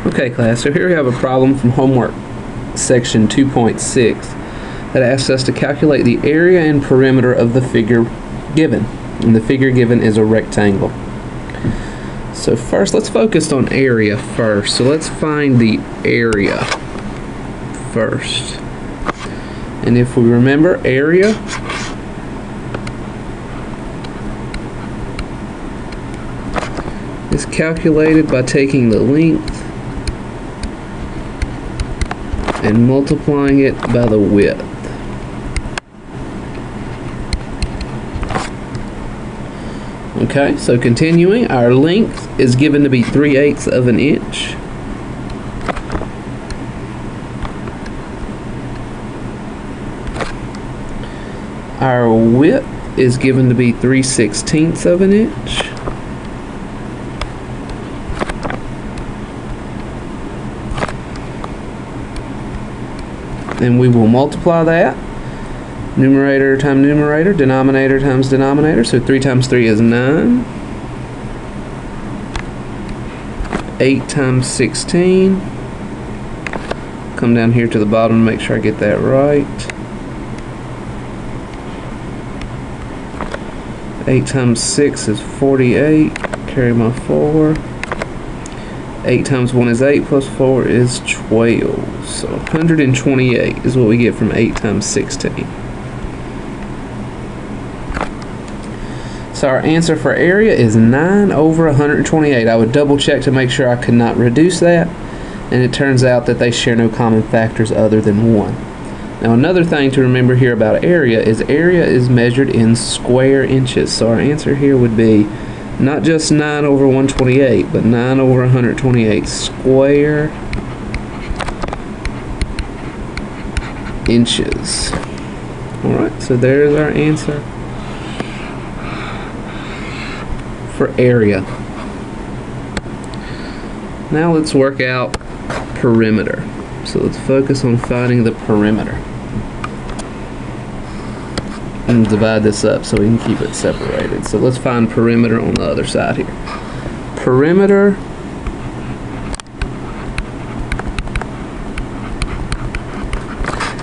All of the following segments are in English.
Okay, class, so here we have a problem from homework section 2.6 that asks us to calculate the area and perimeter of the figure given. And the figure given is a rectangle. So first, let's focus on area first. So let's find the area first. And if we remember, area is calculated by taking the length and multiplying it by the width. Okay, so continuing, our length is given to be 3/8 of an inch. Our width is given to be 3/16 of an inch. And we will multiply that. Numerator times numerator, denominator times denominator. So 3 times 3 is 9. 8 times 16. Come down here to the bottom to make sure I get that right. 8 times 6 is 48. Carry my 4. 8 times 1 is 8, plus 4 is 12. So 128 is what we get from 8 times 16. So our answer for area is 9 over 128. I would double check to make sure I could not reduce that. And it turns out that they share no common factors other than 1. Now another thing to remember here about area is measured in square inches. So our answer here would be not just 9 over 128, but 9 over 128 square inches. Alright, so there's our answer for area. Now let's work out perimeter. So let's focus on finding the perimeter. And divide this up so we can keep it separated. So let's find perimeter on the other side here. Perimeter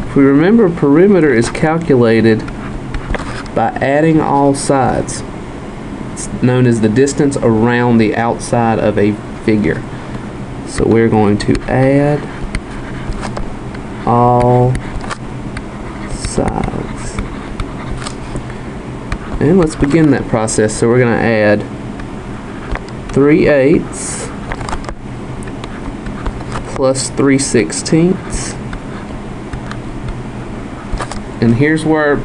if we remember, perimeter is calculated by adding all sides. It's known as the distance around the outside of a figure. So we're going to add all sides. And let's begin that process. So we're going to add 3/8 plus 3/16. And here's where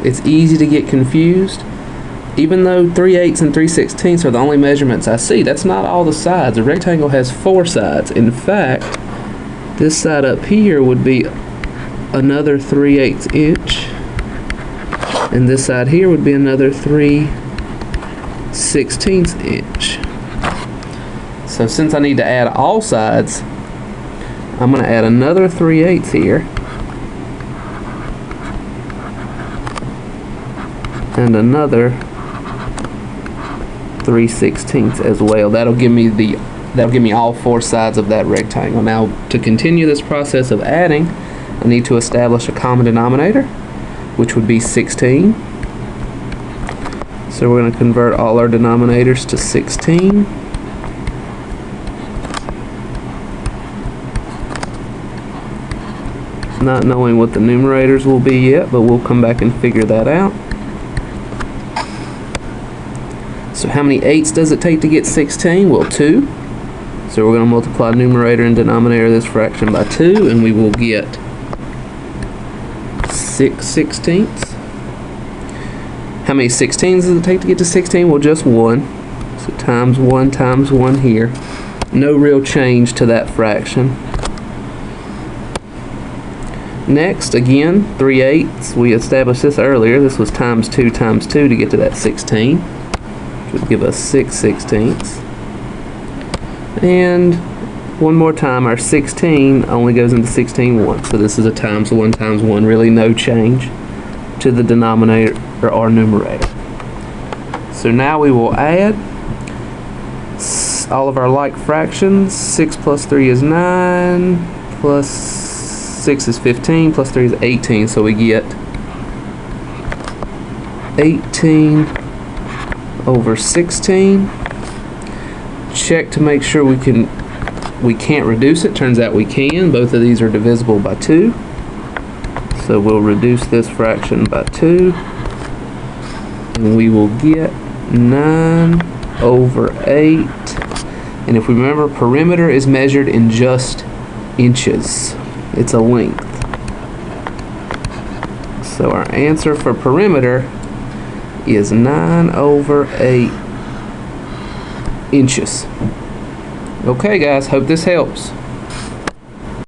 it's easy to get confused. Even though 3/8 and 3/16 are the only measurements I see, that's not all the sides. A rectangle has 4 sides. In fact, this side up here would be another 3/8 inch. And this side here would be another 3/16 inch. So since I need to add all sides, I'm going to add another 3/8 here. And another 3/16 as well. That'll give me all 4 sides of that rectangle. Now to continue this process of adding, I need to establish a common denominator, which would be 16. So we're going to convert all our denominators to 16. Not knowing what the numerators will be yet, but we'll come back and figure that out. So how many 8s does it take to get 16? Well, 2. So we're going to multiply numerator and denominator of this fraction by 2, and we will get 6/16. How many 16s does it take to get to 16? Well, just 1. So times 1 here. No real change to that fraction. Next, again, 3/8. We established this earlier. This was times 2 to get to that 16. Which would give us 6/16. And one more time, our 16 only goes into 16 once. So this is a times 1, really no change to the denominator or numerator. So now we will add all of our like fractions. 6 plus 3 is 9, plus 6 is 15, plus 3 is 18, so we get 18 over 16. Check to make sure we can't reduce it. Turns out we can. Both of these are divisible by 2. So we'll reduce this fraction by 2. And we will get 9 over 8. And if we remember, perimeter is measured in just inches. It's a length. So our answer for perimeter is 9 over 8 inches. Okay guys, hope this helps.